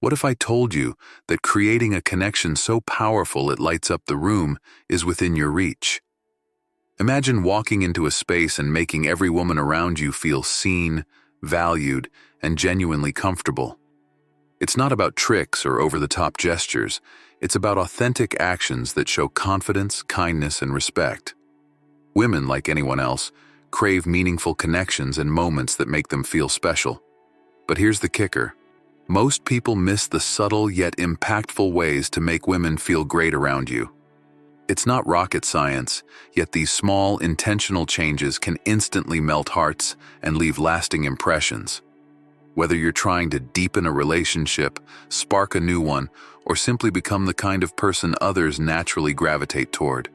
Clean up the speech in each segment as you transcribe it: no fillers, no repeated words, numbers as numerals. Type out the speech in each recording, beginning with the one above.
What if I told you that creating a connection so powerful it lights up the room is within your reach? Imagine walking into a space and making every woman around you feel seen, valued, and genuinely comfortable. It's not about tricks or over-the-top gestures. It's about authentic actions that show confidence, kindness, and respect. Women, like anyone else, crave meaningful connections and moments that make them feel special. But here's the kicker. Most people miss the subtle yet impactful ways to make women feel great around you. It's not rocket science, yet these small, intentional changes can instantly melt hearts and leave lasting impressions. Whether you're trying to deepen a relationship, spark a new one, or simply become the kind of person others naturally gravitate toward,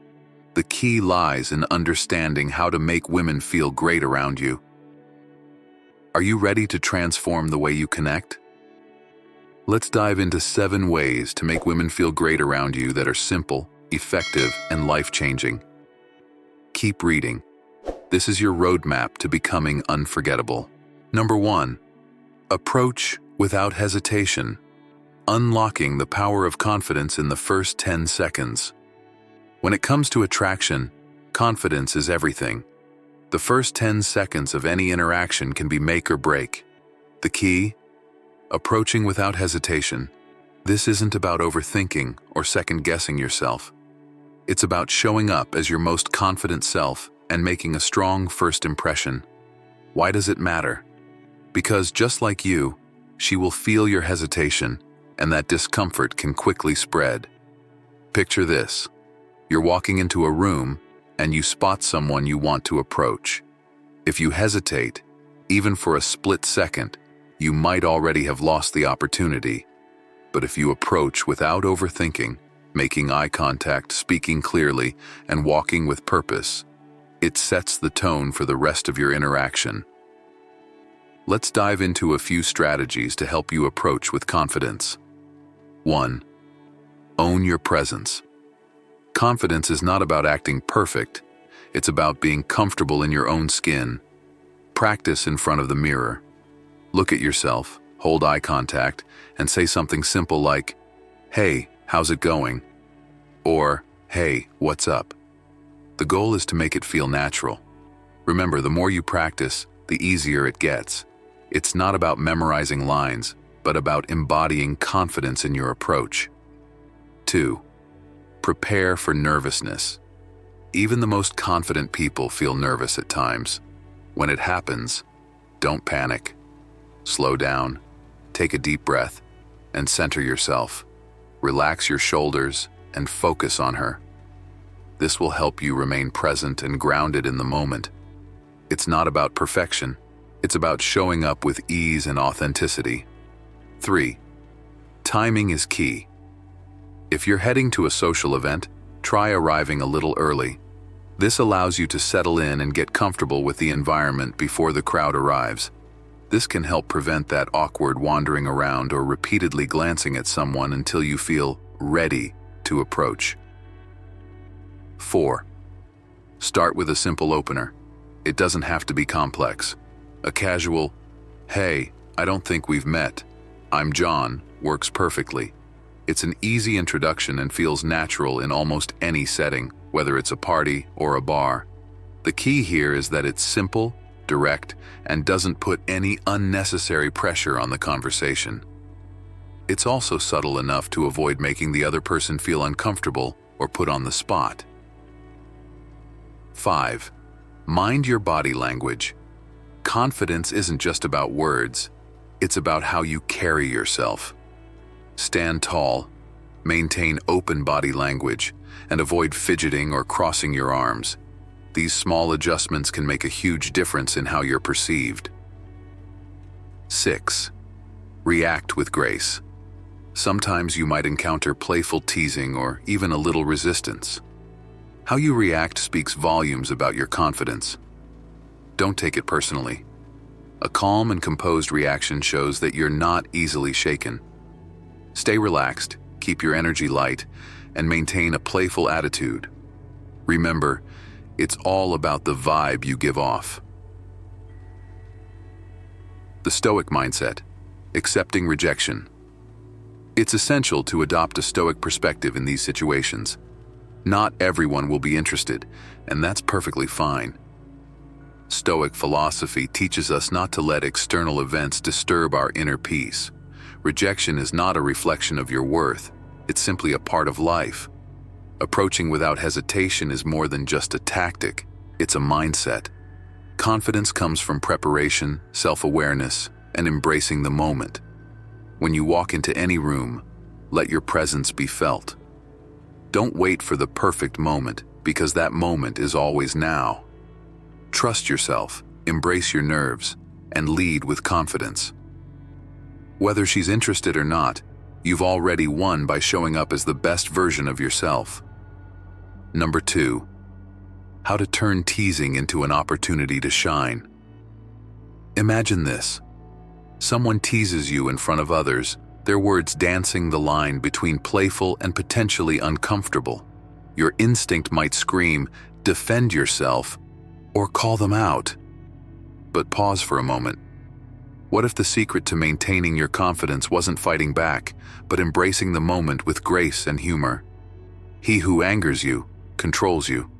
the key lies in understanding how to make women feel great around you. Are you ready to transform the way you connect? Let's dive into 7 ways to make women feel great around you that are simple, effective, and life-changing. Keep reading. This is your roadmap to becoming unforgettable. Number 1. Approach without hesitation. Unlocking the power of confidence in the first 10 seconds. When it comes to attraction, confidence is everything. The first 10 seconds of any interaction can be make or break. The key? Approaching without hesitation. This isn't about overthinking or second-guessing yourself. It's about showing up as your most confident self and making a strong first impression. Why does it matter? Because just like you, she will feel your hesitation, and that discomfort can quickly spread. Picture this. You're walking into a room, and you spot someone you want to approach. If you hesitate, even for a split second, you might already have lost the opportunity. But if you approach without overthinking, making eye contact, speaking clearly, and walking with purpose, it sets the tone for the rest of your interaction. Let's dive into a few strategies to help you approach with confidence. 1. Own your presence. Confidence is not about acting perfect. It's about being comfortable in your own skin. Practice in front of the mirror. Look at yourself, hold eye contact, and say something simple like, "Hey, how's it going?" Or, "Hey, what's up?" The goal is to make it feel natural. Remember, the more you practice, the easier it gets. It's not about memorizing lines, but about embodying confidence in your approach. 2. Prepare for nervousness. Even the most confident people feel nervous at times. When it happens, don't panic. Slow down, take a deep breath, and center yourself. Relax your shoulders and focus on her. This will help you remain present and grounded in the moment. It's not about perfection. It's about showing up with ease and authenticity. 3. Timing is key. If you're heading to a social event, try arriving a little early. This allows you to settle in and get comfortable with the environment before the crowd arrives. This can help prevent that awkward wandering around or repeatedly glancing at someone until you feel ready to approach. 4. Start with a simple opener. It doesn't have to be complex. A casual, "Hey, I don't think we've met. I'm John," works perfectly. It's an easy introduction and feels natural in almost any setting, whether it's a party or a bar. The key here is that it's simple, direct, and doesn't put any unnecessary pressure on the conversation. It's also subtle enough to avoid making the other person feel uncomfortable or put on the spot. 5. Mind your body language. Confidence isn't just about words, it's about how you carry yourself. Stand tall, maintain open body language, and avoid fidgeting or crossing your arms. These small adjustments can make a huge difference in how you're perceived. 6. React with grace. Sometimes you might encounter playful teasing or even a little resistance. How you react speaks volumes about your confidence. Don't take it personally. A calm and composed reaction shows that you're not easily shaken. Stay relaxed, keep your energy light, and maintain a playful attitude. Remember, it's all about the vibe you give off. The Stoic mindset, accepting rejection. It's essential to adopt a Stoic perspective in these situations. Not everyone will be interested, and that's perfectly fine. Stoic philosophy teaches us not to let external events disturb our inner peace. Rejection is not a reflection of your worth, it's simply a part of life. Approaching without hesitation is more than just a tactic, it's a mindset. Confidence comes from preparation, self-awareness, and embracing the moment. When you walk into any room, let your presence be felt. Don't wait for the perfect moment, because that moment is always now. Trust yourself, embrace your nerves, and lead with confidence. Whether she's interested or not, you've already won by showing up as the best version of yourself. Number 2. How to turn teasing into an opportunity to shine. Imagine this. Someone teases you in front of others, their words dancing the line between playful and potentially uncomfortable. Your instinct might scream, defend yourself, or call them out. But pause for a moment. What if the secret to maintaining your confidence wasn't fighting back, but embracing the moment with grace and humor? He who angers you, controls you.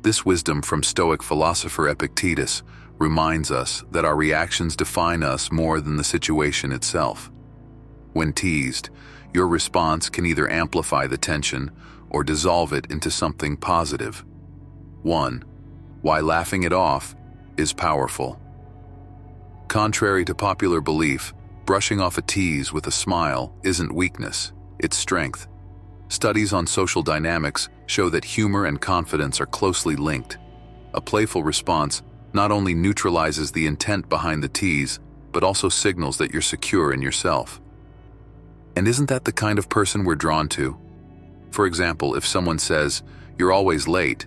This wisdom from Stoic philosopher Epictetus reminds us that our reactions define us more than the situation itself. When teased, your response can either amplify the tension or dissolve it into something positive. 1. Why laughing it off is powerful. Contrary to popular belief, brushing off a tease with a smile isn't weakness, it's strength. Studies on social dynamics show that humor and confidence are closely linked. A playful response not only neutralizes the intent behind the tease, but also signals that you're secure in yourself. And isn't that the kind of person we're drawn to? For example, if someone says, "You're always late.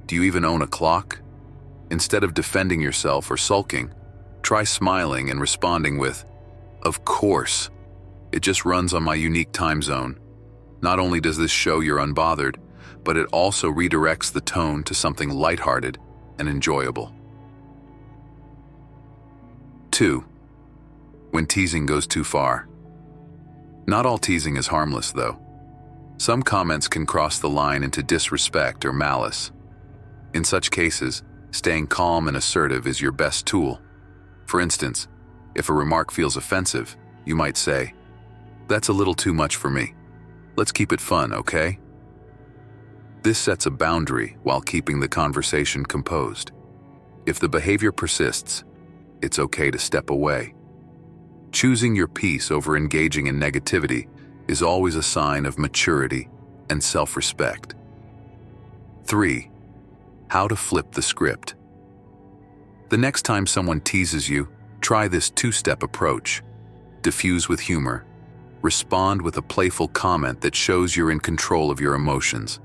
Do you even own a clock?" Instead of defending yourself or sulking, try smiling and responding with, "Of course. It just runs on my unique time zone." Not only does this show you're unbothered, but it also redirects the tone to something lighthearted and enjoyable. 2. When teasing goes too far. Not all teasing is harmless, though. Some comments can cross the line into disrespect or malice. In such cases, staying calm and assertive is your best tool. For instance, if a remark feels offensive, you might say, "That's a little too much for me. Let's keep it fun, okay?" This sets a boundary while keeping the conversation composed. If the behavior persists, it's okay to step away. Choosing your peace over engaging in negativity is always a sign of maturity and self-respect. 3. How to flip the script. The next time someone teases you, try this two-step approach. Diffuse with humor. Respond with a playful comment that shows you're in control of your emotions.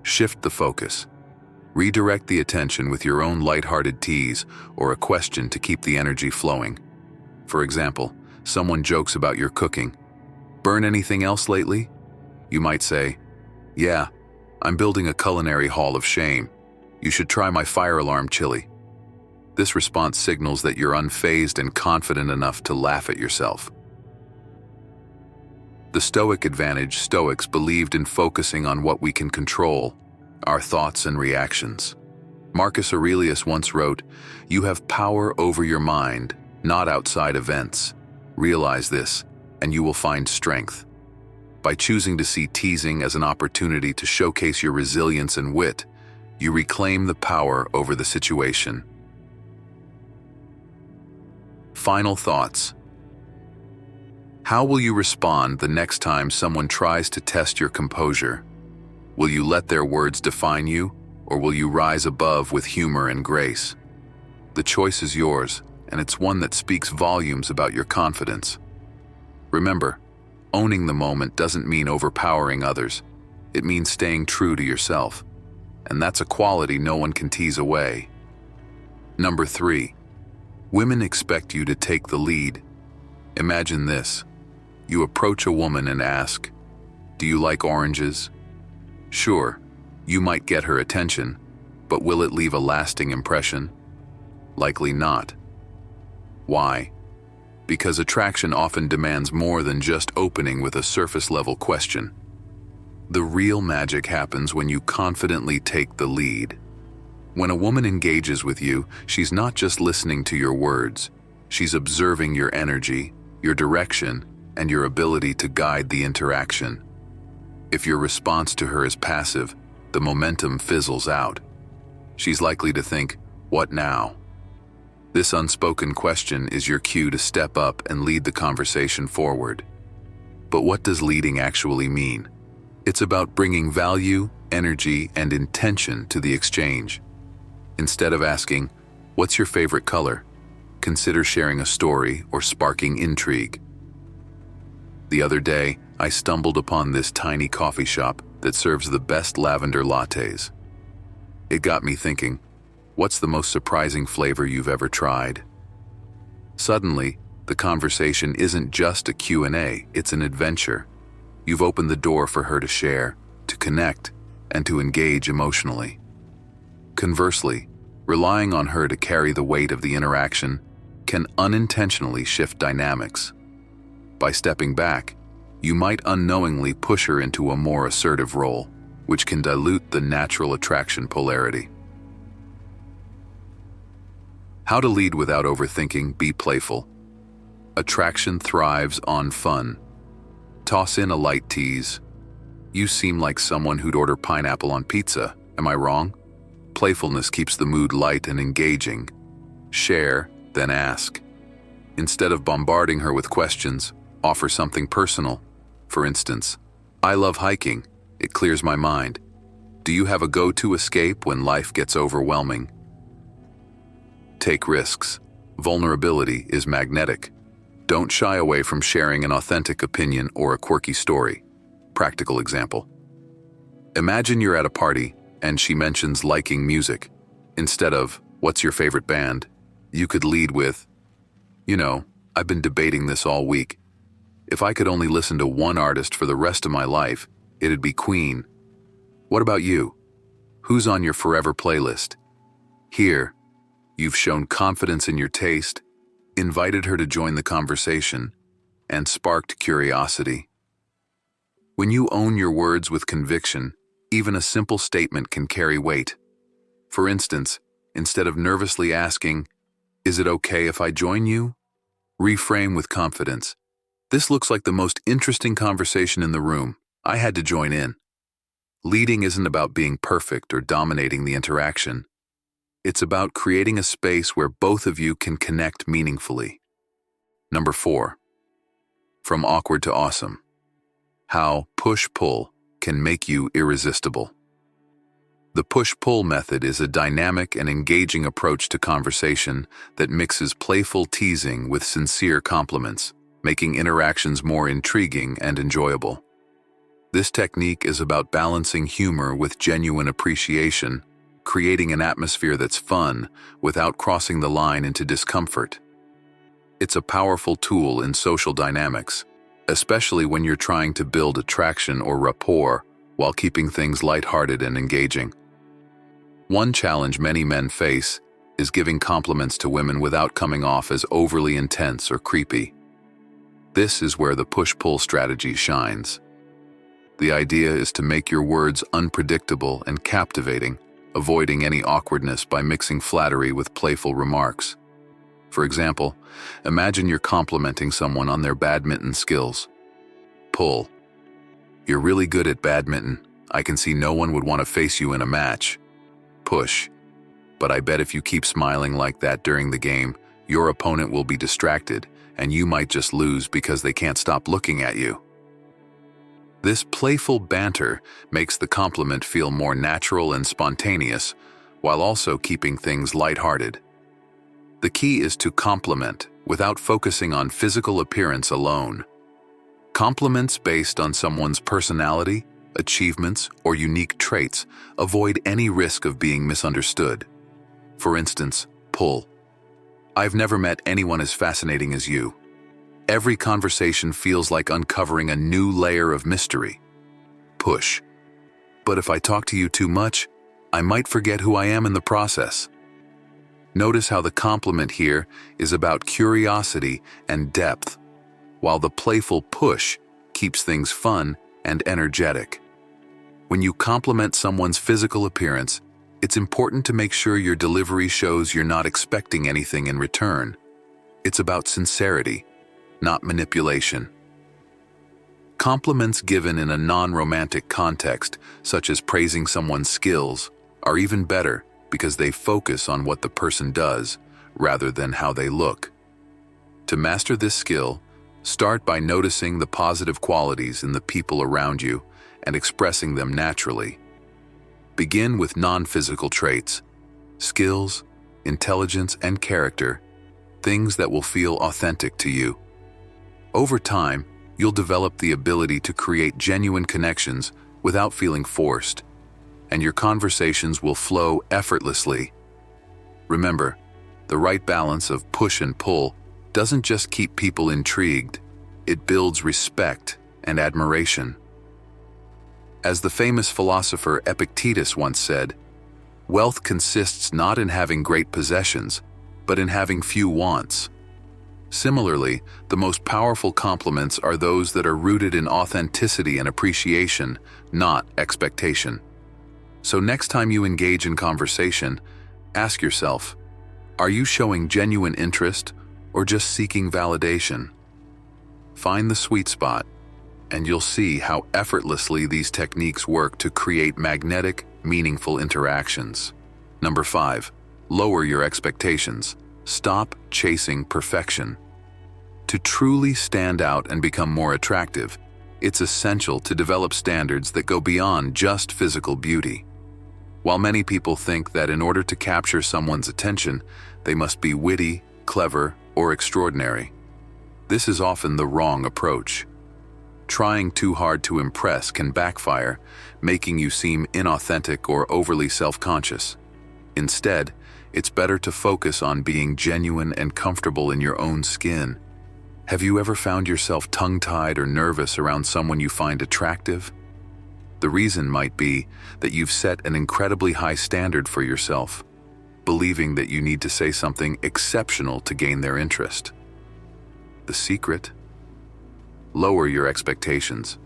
Shift the focus. Redirect the attention with your own lighthearted tease or a question to keep the energy flowing. For example, someone jokes about your cooking. "Burn anything else lately?" You might say, "Yeah, I'm building a culinary hall of shame. You should try my fire alarm chili." This response signals that you're unfazed and confident enough to laugh at yourself. The Stoic advantage. Stoics believed in focusing on what we can control, our thoughts and reactions. Marcus Aurelius once wrote, "You have power over your mind, not outside events. Realize this, and you will find strength." By choosing to see teasing as an opportunity to showcase your resilience and wit, you reclaim the power over the situation. Final thoughts. How will you respond the next time someone tries to test your composure? Will you let their words define you, or will you rise above with humor and grace? The choice is yours, and it's one that speaks volumes about your confidence. Remember, owning the moment doesn't mean overpowering others. It means staying true to yourself. And that's a quality no one can tease away. Number 3. Women expect you to take the lead. Imagine this. You approach a woman and ask, "Do you like oranges?" Sure, you might get her attention, but will it leave a lasting impression? Likely not. Why? because attraction often demands more than just opening with a surface-level question. The real magic happens when you confidently take the lead. When a woman engages with you, she's not just listening to your words. She's observing your energy, your direction, and your ability to guide the interaction. If your response to her is passive, the momentum fizzles out. She's likely to think, "What now?" This unspoken question is your cue to step up and lead the conversation forward. But what does leading actually mean? It's about bringing value, energy, and intention to the exchange. Instead of asking, "What's your favorite color?" consider sharing a story or sparking intrigue. The other day, I stumbled upon this tiny coffee shop that serves the best lavender lattes. It got me thinking, what's the most surprising flavor you've ever tried? Suddenly, the conversation isn't just a Q&A, it's an adventure. You've opened the door for her to share, to connect, and to engage emotionally. Conversely, relying on her to carry the weight of the interaction can unintentionally shift dynamics. By stepping back, you might unknowingly push her into a more assertive role, which can dilute the natural attraction polarity. How to lead without overthinking, be playful. Attraction thrives on fun. Toss in a light tease. "You seem like someone who'd order pineapple on pizza, am I wrong?" Playfulness keeps the mood light and engaging. Share, then ask. Instead of bombarding her with questions, offer something personal. For instance, "I love hiking. It clears my mind. Do you have a go-to escape when life gets overwhelming?" Take risks. Vulnerability is magnetic. Don't shy away from sharing an authentic opinion or a quirky story. Practical example. Imagine you're at a party and she mentions liking music. Instead of, "What's your favorite band?" you could lead with, "You know, I've been debating this all week. If I could only listen to one artist for the rest of my life, it'd be Queen. What about you? Who's on your forever playlist?" Here, you've shown confidence in your taste, invited her to join the conversation, and sparked curiosity. When you own your words with conviction, even a simple statement can carry weight. For instance, instead of nervously asking, "Is it okay if I join you?" reframe with confidence, "This looks like the most interesting conversation in the room. I had to join in." Leading isn't about being perfect or dominating the interaction. It's about creating a space where both of you can connect meaningfully. Number 4. From awkward to awesome. How push-pull can make you irresistible. The push-pull method is a dynamic and engaging approach to conversation that mixes playful teasing with sincere compliments, making interactions more intriguing and enjoyable. This technique is about balancing humor with genuine appreciation, creating an atmosphere that's fun without crossing the line into discomfort. It's a powerful tool in social dynamics, especially when you're trying to build attraction or rapport while keeping things lighthearted and engaging. One challenge many men face is giving compliments to women without coming off as overly intense or creepy. This is where the push-pull strategy shines. The idea is to make your words unpredictable and captivating, avoiding any awkwardness by mixing flattery with playful remarks. For example, imagine you're complimenting someone on their badminton skills. Pull. "You're really good at badminton. I can see no one would want to face you in a match." Push. "But I bet if you keep smiling like that during the game, your opponent will be distracted, and you might just lose because they can't stop looking at you." This playful banter makes the compliment feel more natural and spontaneous, while also keeping things lighthearted. The key is to compliment without focusing on physical appearance alone. Compliments based on someone's personality, achievements, or unique traits avoid any risk of being misunderstood. For instance, pull. "I've never met anyone as fascinating as you. Every conversation feels like uncovering a new layer of mystery." Push. "But if I talk to you too much, I might forget who I am in the process." Notice how the compliment here is about curiosity and depth, while the playful push keeps things fun and energetic. When you compliment someone's physical appearance, it's important to make sure your delivery shows you're not expecting anything in return. It's about sincerity, not manipulation. Compliments given in a non-romantic context, such as praising someone's skills, are even better because they focus on what the person does rather than how they look. To master this skill, start by noticing the positive qualities in the people around you and expressing them naturally. Begin with non-physical traits, skills, intelligence, and character, things that will feel authentic to you. Over time, you'll develop the ability to create genuine connections without feeling forced, and your conversations will flow effortlessly. Remember, the right balance of push and pull doesn't just keep people intrigued, it builds respect and admiration. As the famous philosopher Epictetus once said, "Wealth consists not in having great possessions, but in having few wants." Similarly, the most powerful compliments are those that are rooted in authenticity and appreciation, not expectation. So next time you engage in conversation, ask yourself, are you showing genuine interest or just seeking validation? Find the sweet spot, and you'll see how effortlessly these techniques work to create magnetic, meaningful interactions. Number 5, lower your expectations. Stop chasing perfection. To truly stand out and become more attractive, it's essential to develop standards that go beyond just physical beauty. While many people think that in order to capture someone's attention, they must be witty, clever, or extraordinary, this is often the wrong approach. Trying too hard to impress can backfire, making you seem inauthentic or overly self-conscious. Instead, it's better to focus on being genuine and comfortable in your own skin. Have you ever found yourself tongue-tied or nervous around someone you find attractive? The reason might be that you've set an incredibly high standard for yourself, believing that you need to say something exceptional to gain their interest. The secret? Lower your expectations.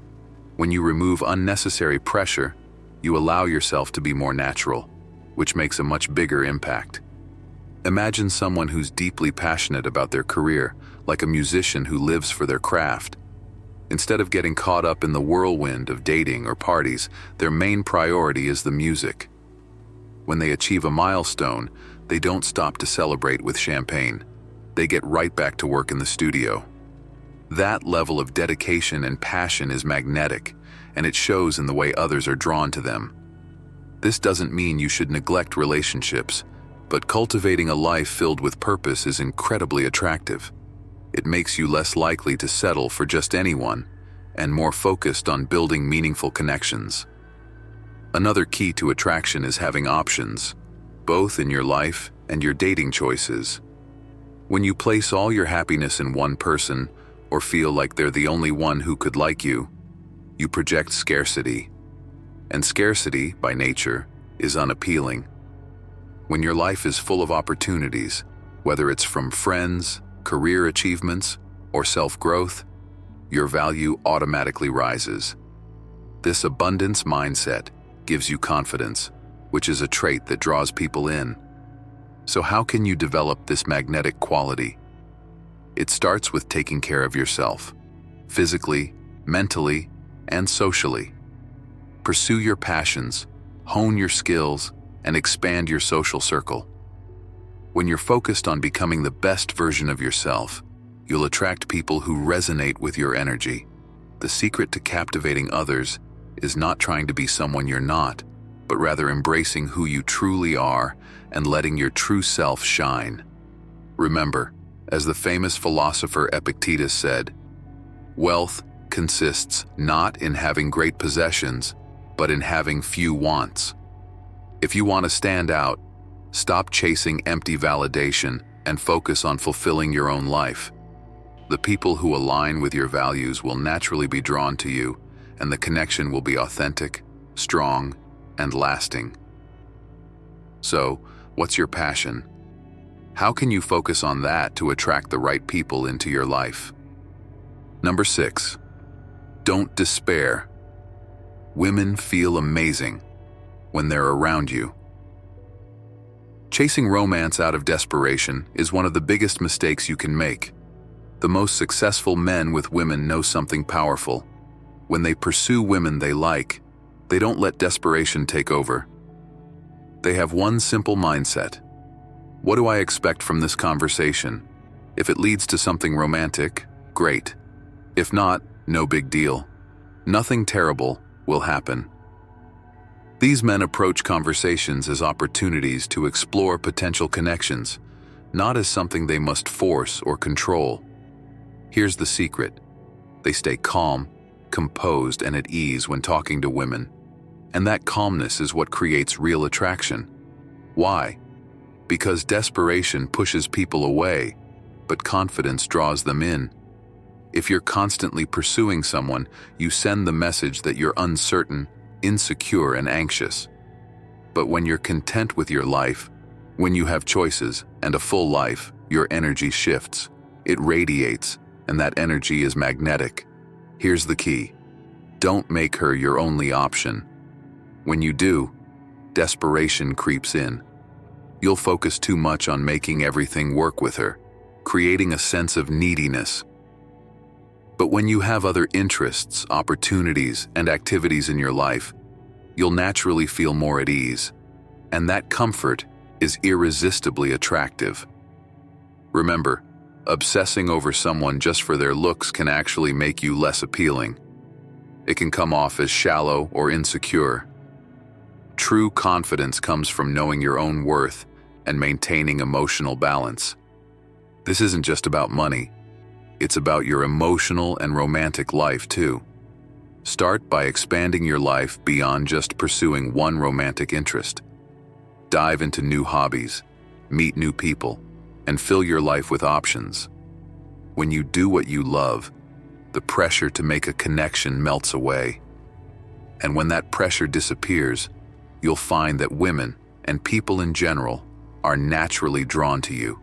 When you remove unnecessary pressure, you allow yourself to be more natural, which makes a much bigger impact. Imagine someone who's deeply passionate about their career, like a musician who lives for their craft. Instead of getting caught up in the whirlwind of dating or parties, their main priority is the music. When they achieve a milestone, they don't stop to celebrate with champagne. They get right back to work in the studio. That level of dedication and passion is magnetic, and it shows in the way others are drawn to them. This doesn't mean you should neglect relationships, but cultivating a life filled with purpose is incredibly attractive. It makes you less likely to settle for just anyone, and more focused on building meaningful connections. Another key to attraction is having options, both in your life and your dating choices. When you place all your happiness in one person, or feel like they're the only one who could like you, you project scarcity. And scarcity, by nature, is unappealing. When your life is full of opportunities, whether it's from friends, career achievements, or self-growth, your value automatically rises. This abundance mindset gives you confidence, which is a trait that draws people in. So how can you develop this magnetic quality? It starts with taking care of yourself, physically, mentally, and socially. Pursue your passions, hone your skills, and expand your social circle. When you're focused on becoming the best version of yourself, you'll attract people who resonate with your energy. The secret to captivating others is not trying to be someone you're not, but rather embracing who you truly are and letting your true self shine. Remember, as the famous philosopher Epictetus said, "Wealth consists not in having great possessions, but in having few wants." If you want to stand out, stop chasing empty validation and focus on fulfilling your own life. The people who align with your values will naturally be drawn to you, and the connection will be authentic, strong, and lasting. So, what's your passion? How can you focus on that to attract the right people into your life? Number 6. Don't despair. Women feel amazing when they're around you. Chasing romance out of desperation is one of the biggest mistakes you can make. The most successful men with women know something powerful. When they pursue women they like, they don't let desperation take over. They have one simple mindset. What do I expect from this conversation? If it leads to something romantic, great. If not, no big deal. Nothing terrible will happen. These men approach conversations as opportunities to explore potential connections, not as something they must force or control. Here's the secret. They stay calm, composed, and at ease when talking to women. And that calmness is what creates real attraction. Why? Because desperation pushes people away, but confidence draws them in. If you're constantly pursuing someone, you send the message that you're uncertain, insecure, and anxious. But when you're content with your life, when you have choices and a full life, your energy shifts. It radiates, and that energy is magnetic. Here's the key. Don't make her your only option. When you do, desperation creeps in. You'll focus too much on making everything work with her, creating a sense of neediness. But when you have other interests, opportunities, and activities in your life, you'll naturally feel more at ease. And that comfort is irresistibly attractive. Remember, obsessing over someone just for their looks can actually make you less appealing. It can come off as shallow or insecure. True confidence comes from knowing your own worth and maintaining emotional balance. This isn't just about money. It's about your emotional and romantic life too. Start by expanding your life beyond just pursuing one romantic interest. Dive into new hobbies, meet new people, and fill your life with options. When you do what you love, the pressure to make a connection melts away. And when that pressure disappears, you'll find that women, and people in general, are naturally drawn to you.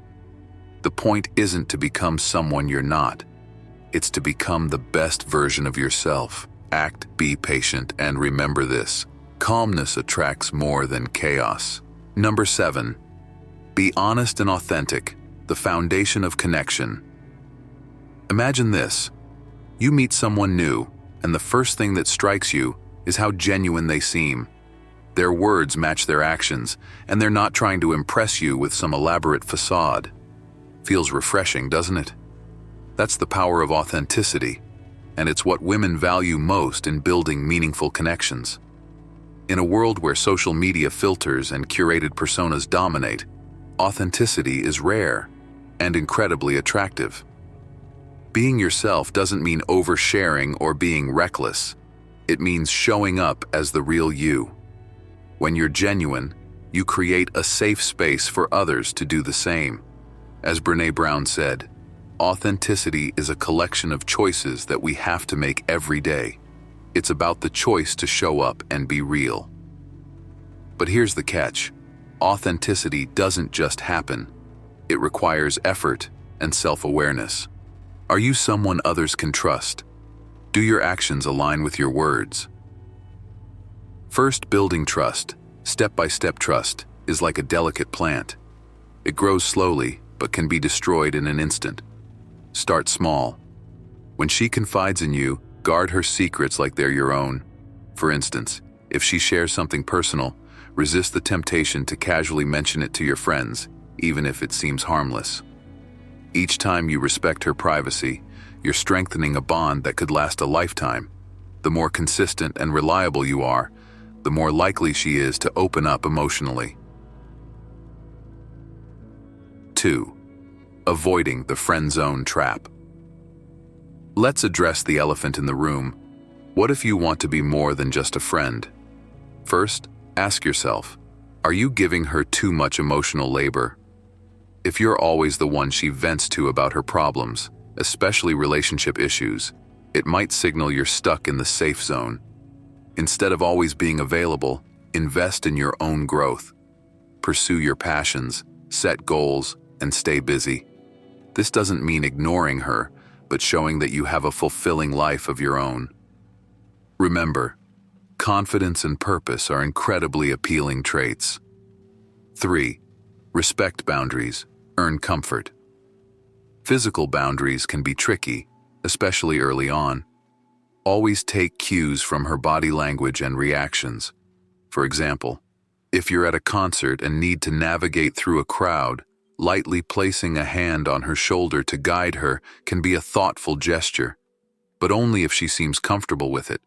The point isn't to become someone you're not. It's to become the best version of yourself. Act, be patient, and remember this. Calmness attracts more than chaos. Number 7. Be honest and authentic, the foundation of connection. Imagine this. You meet someone new, and the first thing that strikes you is how genuine they seem. Their words match their actions, and they're not trying to impress you with some elaborate facade. Feels refreshing, doesn't it? That's the power of authenticity, and it's what women value most in building meaningful connections. In a world where social media filters and curated personas dominate, authenticity is rare and incredibly attractive. Being yourself doesn't mean oversharing or being reckless. It means showing up as the real you. When you're genuine, you create a safe space for others to do the same. As Brené Brown said, authenticity is a collection of choices that we have to make every day. It's about the choice to show up and be real. But here's the catch. Authenticity doesn't just happen. It requires effort and self-awareness. Are you someone others can trust? Do your actions align with your words? First, building trust, step-by-step trust, is like a delicate plant. It grows slowly, but can be destroyed in an instant. Start small. When she confides in you, guard her secrets like they're your own. For instance, if she shares something personal, resist the temptation to casually mention it to your friends, even if it seems harmless. Each time you respect her privacy, you're strengthening a bond that could last a lifetime. The more consistent and reliable you are, the more likely she is to open up emotionally. 2. Avoiding the friend zone trap. Let's address the elephant in the room. What if you want to be more than just a friend? First, ask yourself, are you giving her too much emotional labor? If you're always the one she vents to about her problems, especially relationship issues, it might signal you're stuck in the safe zone. Instead of always being available, invest in your own growth. Pursue your passions, set goals, and stay busy. This doesn't mean ignoring her, but showing that you have a fulfilling life of your own. Remember, confidence and purpose are incredibly appealing traits. 3. Respect boundaries, earn comfort. Physical boundaries can be tricky, especially early on. Always take cues from her body language and reactions. For example, if you're at a concert and need to navigate through a crowd, lightly placing a hand on her shoulder to guide her can be a thoughtful gesture, but only if she seems comfortable with it.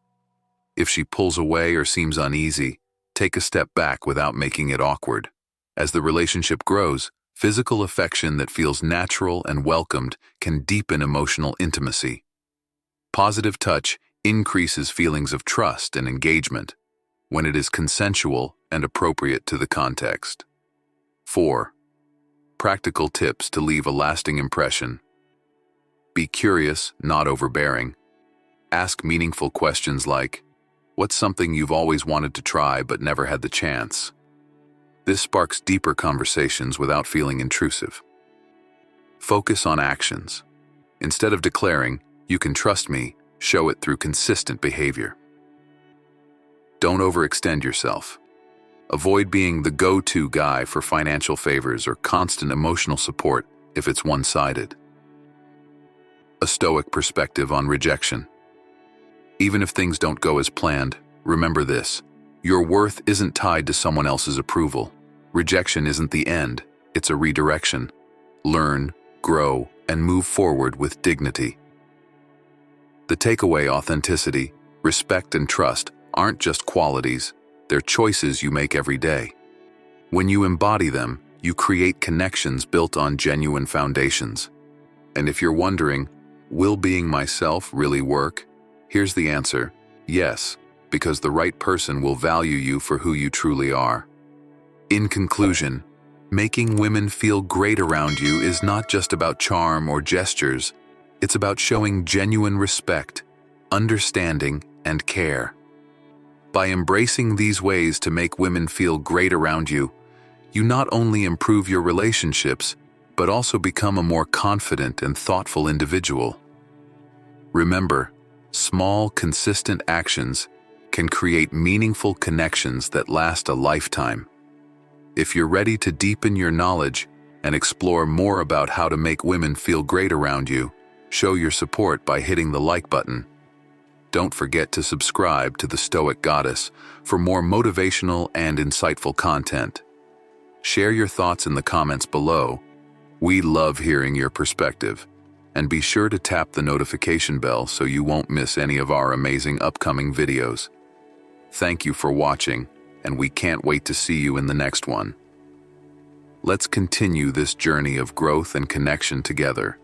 If she pulls away or seems uneasy, take a step back without making it awkward. As the relationship grows, physical affection that feels natural and welcomed can deepen emotional intimacy. Positive touch increases feelings of trust and engagement when it is consensual and appropriate to the context. 4. Practical tips to leave a lasting impression. Be curious, not overbearing. Ask meaningful questions like, "What's something you've always wanted to try but never had the chance?" This sparks deeper conversations without feeling intrusive. Focus on actions. Instead of declaring, "You can trust me," show it through consistent behavior. Don't overextend yourself. Avoid being the go-to guy for financial favors or constant emotional support if it's one-sided. A Stoic perspective on rejection. Even if things don't go as planned, remember this: your worth isn't tied to someone else's approval. Rejection isn't the end, it's a redirection. Learn, grow, and move forward with dignity. The takeaway: authenticity, respect, and trust aren't just qualities, they're choices you make every day. When you embody them, you create connections built on genuine foundations. And if you're wondering, will being myself really work? Here's the answer: yes, because the right person will value you for who you truly are. In conclusion, making women feel great around you is not just about charm or gestures, it's about showing genuine respect, understanding, and care. By embracing these ways to make women feel great around you, you not only improve your relationships, but also become a more confident and thoughtful individual. Remember, small, consistent actions can create meaningful connections that last a lifetime. If you're ready to deepen your knowledge and explore more about how to make women feel great around you, show your support by hitting the like button. Don't forget to subscribe to the Stoic Goddess for more motivational and insightful content. Share your thoughts in the comments below. We love hearing your perspective. And be sure to tap the notification bell so you won't miss any of our amazing upcoming videos. Thank you for watching, and we can't wait to see you in the next one. Let's continue this journey of growth and connection together.